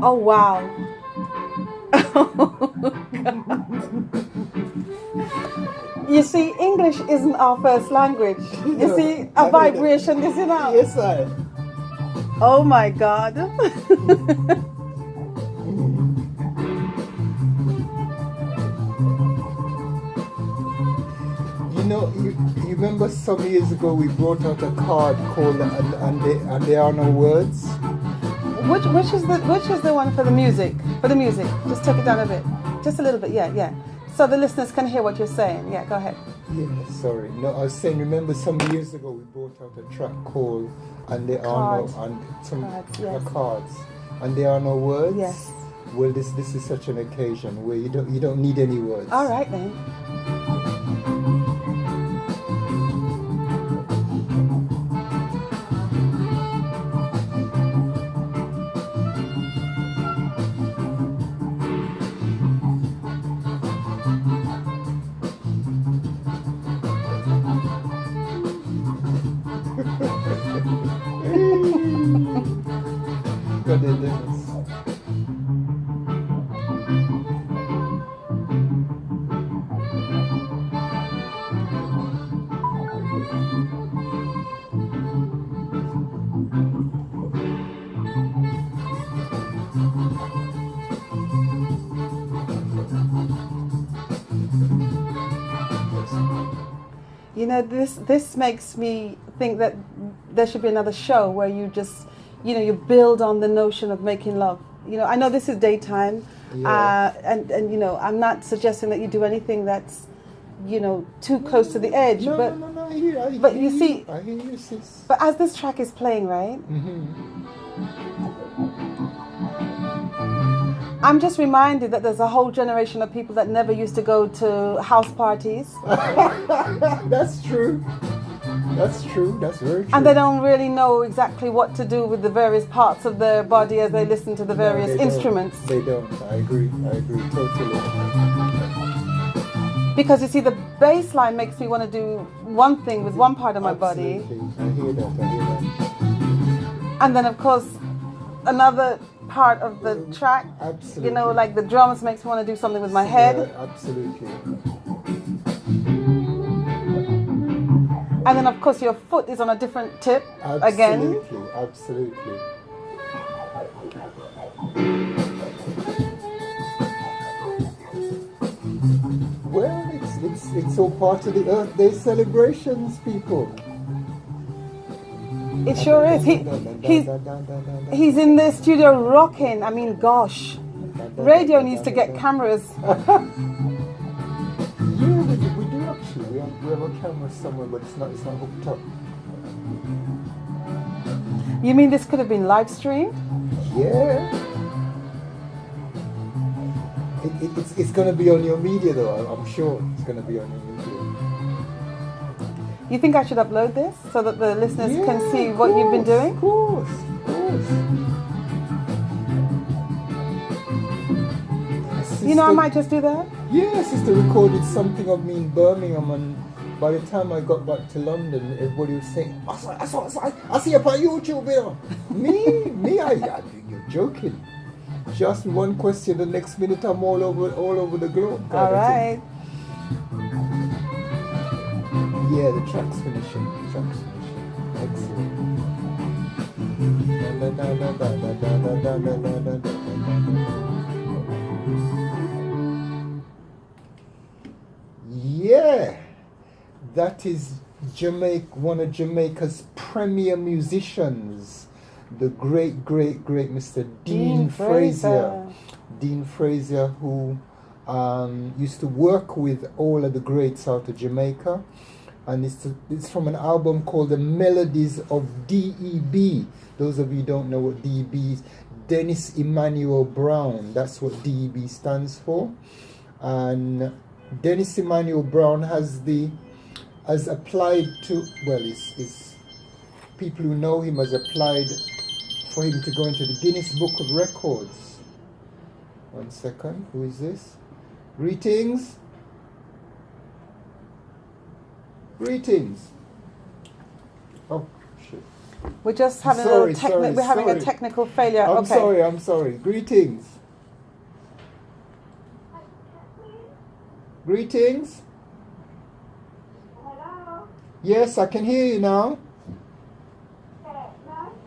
Oh, wow. You see, English isn't our first language. You see, a vibration is in our. Yes, I. Oh my God. You know, you remember some years ago we brought out a card called and there are no words. Which is the one for the music? For the music, just take it down a bit, just a little bit. Yeah, yeah. So the listeners can hear what you're saying. Yeah, go ahead. Yeah, sorry. No, I was saying. Remember some years ago we brought out a track called and there Cards. are no and some Cards, yes. cards and there are no words. Yes. Well, this is such an occasion where you don't need any words. All right then. But it is. You know, this makes me think that there should be another show where you just, you build on the notion of making love. I know this is daytime, Yeah. and I'm not suggesting that you do anything that's, too close to the edge. No, but no. but you see, I hear you, sis. but as this track is playing, right? I'm just reminded that there's a whole generation of people that never used to go to house parties. That's true. That's true. That's very true. And they don't really know exactly what to do with the various parts of their body as they listen to the various they don't. instruments. They don't. I agree totally. Because you see, the bass line makes me want to do one thing with one part of my body. Absolutely. I hear that. And then, of course, another part of the track, Absolutely. like the drums makes me want to do something with my head. Yeah, absolutely. And then, of course, your foot is on a different tip again. Absolutely. Well, it's all part of the Earth Day celebrations, people. It sure is. He's in the studio rocking. I mean, gosh. Radio needs to get cameras. Yeah, we do actually. We have a camera somewhere, but it's not hooked up. You mean this could have been live streamed? Yeah. It's going to be on your media, though. I'm sure it's going to be on your media. You think I should upload this so that the listeners can see what you've been doing? Of course. I might just do that. Yeah, sister recorded something of me in Birmingham, and by the time I got back to London, everybody was saying, I see you on YouTube, you know. Me, you're joking. She asked me one question, the next minute I'm all over the globe. All right. Yeah, the track's finishing. Excellent. Yeah, that is one of Jamaica's premier musicians, the great Mr. Dean Fraser. Dean Fraser, who used to work with all of the greats out of Jamaica, and it's from an album called The Melodies of D.E.B. Those of you who don't know what D.E.B. is, Dennis Emmanuel Brown. That's what D.E.B. stands for. And Dennis Emmanuel Brown has applied to, people who know him has applied for him to go into the Guinness Book of Records. One second, who is this? Greetings. Oh, shit. We're just having Sorry, we're having a sorry. technical failure. I'm sorry. Greetings. Greetings. Hello? Yes, I can hear you now. May I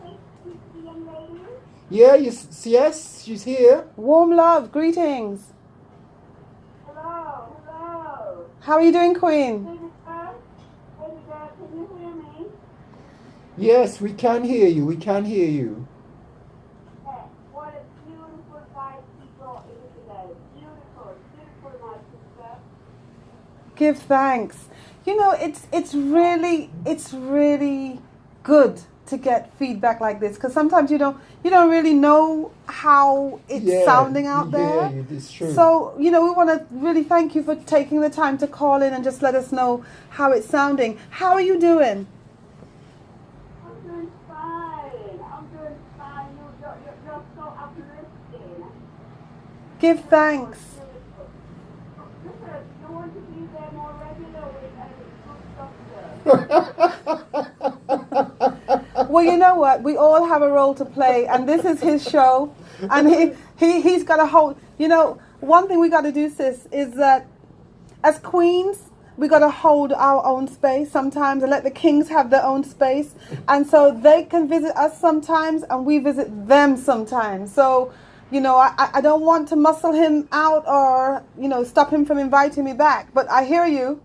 speak to the young lady? Yeah, yes, she's here. Warm love, greetings. Hello? Hello? How are you doing, Queen? Baby girl? Baby girl, can you hear me? Yes, we can hear you. We can hear you. What a beautiful vibe you brought in today. Beautiful, beautiful, my sister. Give thanks. You know, it's really good to get feedback like this, because sometimes you don't really know how it's sounding out there. Yeah, it's true. So, you know, we want to really thank you for taking the time to call in and just let us know how it's sounding. How are you doing? I'm doing fine. I'm doing fine. You're so uplifting. Give thanks. Listen, you want to be there more regular with good doctor. Well, you know what? We all have a role to play, and this is his show, and he's got to hold. You know, one thing we got to do, sis, is that as queens, we got to hold our own space sometimes and let the kings have their own space, and so they can visit us sometimes, and we visit them sometimes. So, you know, I don't want to muscle him out or, you know, stop him from inviting me back. But I hear you.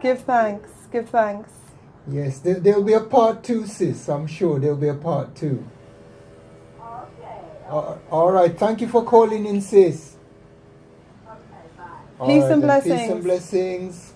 Give thanks. Give thanks. Yes, there'll be a part 2, sis. I'm sure there'll be a part 2. All right. Thank you for calling in, sis. Peace and blessings. Peace and blessings.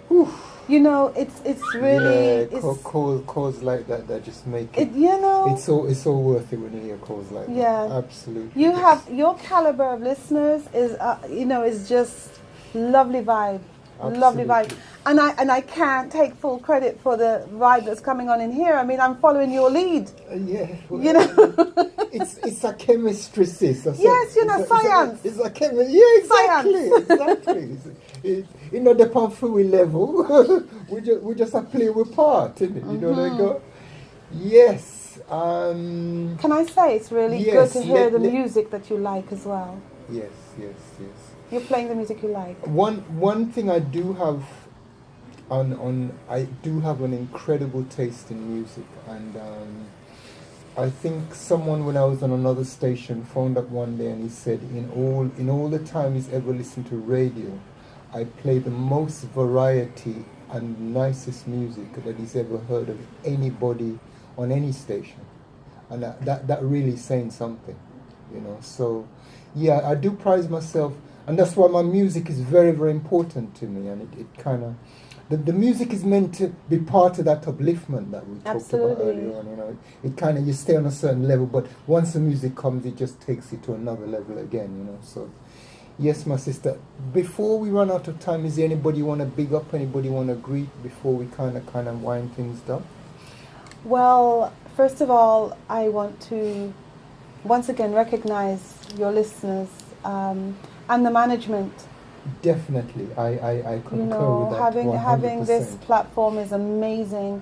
Whew. You know, it's really calls like that just make it. You know, it's so worth it when you hear calls like that. Absolutely. You have your caliber of listeners is is just lovely vibe. Absolutely. Lovely vibe. And I can't take full credit for the vibe that's coming on in here. I mean, I'm following your lead. Well, you know, it's a chemistry, sis. Yes, you know, science. It's a chemistry. Yeah, exactly. Science. Exactly. You know, the Pamphui level. we just a play with part, innit? You know they go. Yes. Can I say it's really good to hear the music that you like as well? Yes. You're playing the music you like. One thing I do have I do have an incredible taste in music, and I think someone, when I was on another station, phoned up one day and he said, in all the time he's ever listened to radio, I play the most variety and nicest music that he's ever heard of anybody on any station, and that really saying something, you know. So yeah, I do prize myself, and that's why my music is very, very important to me, and it kind of, the music is meant to be part of that upliftment that we talked about earlier on. You know, it kind of, you stay on a certain level, but once the music comes, it just takes you to another level again. You know, so yes, my sister. Before we run out of time, is there anybody you want to big up? Anybody you want to greet before we kind of wind things down? Well, first of all, I want to once again recognize your listeners and the management. Definitely, I concur with that. Having this platform is amazing.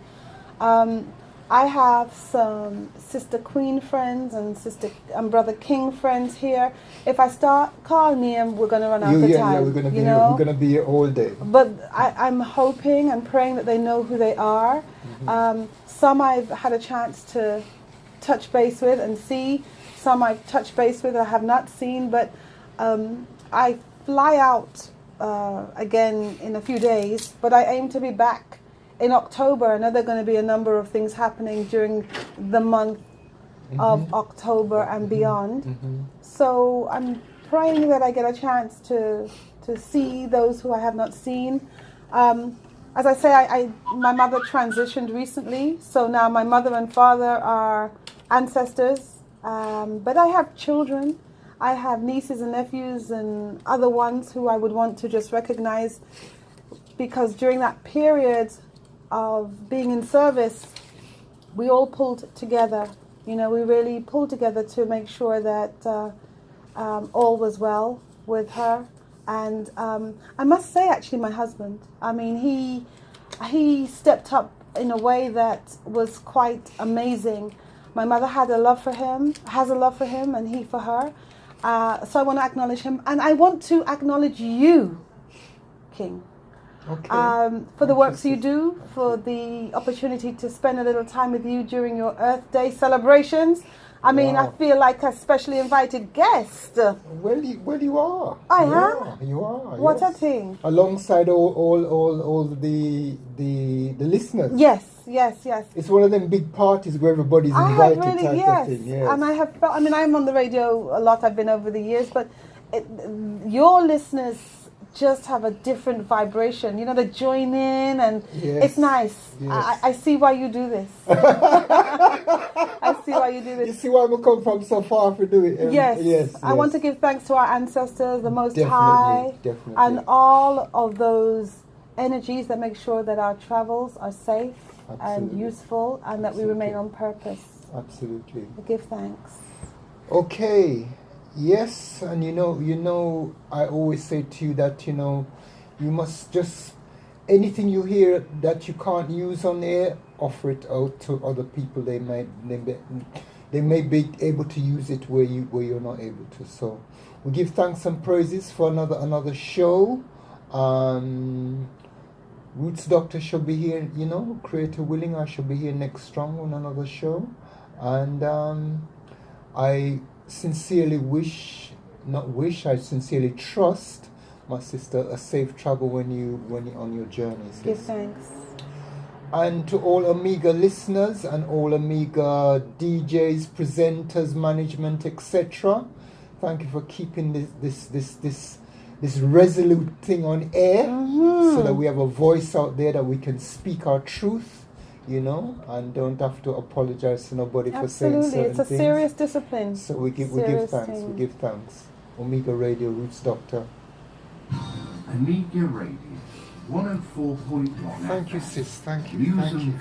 I have some Sister Queen friends and Sister and Brother King friends here. If I start calling them, we're going to run out of time. Yeah, we're going to be here all day. But I'm hoping and praying that they know who they are. Mm-hmm. Some I've had a chance to touch base with and see. Some I've touched base with I have not seen. But I fly out again in a few days. But I aim to be back in October. I know there are going to be a number of things happening during the month of October and beyond. So I'm praying that I get a chance to see those who I have not seen. As I say, my mother transitioned recently, so now my mother and father are ancestors, but I have children. I have nieces and nephews and other ones who I would want to just recognize, because during that period of being in service, we all pulled together. You know, we really pulled together to make sure that all was well with her. And I must say, actually, my husband, I mean, he stepped up in a way that was quite amazing. My mother had a love for him, has a love for him, and he for her. So I want to acknowledge him. And I want to acknowledge you, King. Okay. For the works you do, for the opportunity to spend a little time with you during your Earth Day celebrations. I mean, I feel like a specially invited guest. Well, you are. I am. You are. What yes. a thing! Alongside all the listeners. Yes. It's one of them big parties where everybody's invited type of thing. Yes. And I have felt. I mean, I'm on the radio a lot. I've been over the years, but your listeners just have a different vibration. You know, they join in, and it's nice. Yes. I see why you do this. I see why you do this. You see why we come from so far to do it. Yes. I want to give thanks to our ancestors, the Most High, definitely. and all of those energies that make sure that our travels are safe and useful, and that we remain on purpose. Absolutely. We give thanks. Okay. Yes, and you know, I always say to you that, you know, you must just, anything you hear that you can't use on air, offer it out to other people. They may be able to use it where you're not able to. So we give thanks and praises for another show. Roots Doctor shall be here, you know, Creator willing, I shall be here next strong on another show. And I sincerely I sincerely trust, my sister, a safe travel when you on your journeys. Give thanks. And to all Omega listeners and all Omega DJs, presenters, management, etc. Thank you for keeping this resolute thing on air, so that we have a voice out there that we can speak our truth, you know, and don't have to apologize to nobody for saying certain things. It's a serious discipline. So we give thanks. We give thanks. Omega Radio, Roots Doctor. Omega Radio, 104.1. Thank you, sis. Thank you. News Thank and you.